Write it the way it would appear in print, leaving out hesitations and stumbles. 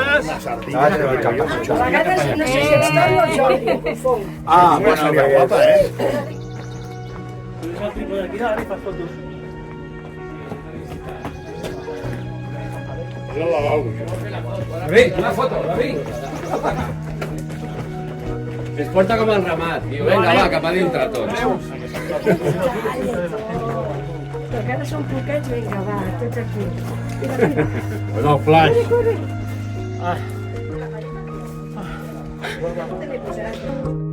patates. A vegades no sé si és Toni o Jordi, ho confon. Ah, bueno, Seria que guapa, eh? Puja el trípode aquí dalt i fas fotos. És el lavabo, això. David, una foto, David. Es porta com el ramat. Diu, vinga, va, cap a dintre tots. Però que ara són poquets, vinga, va, tots aquí. Mira, mira. Bueno, el flash. Corre, corre. ¿Dónde le pusieras?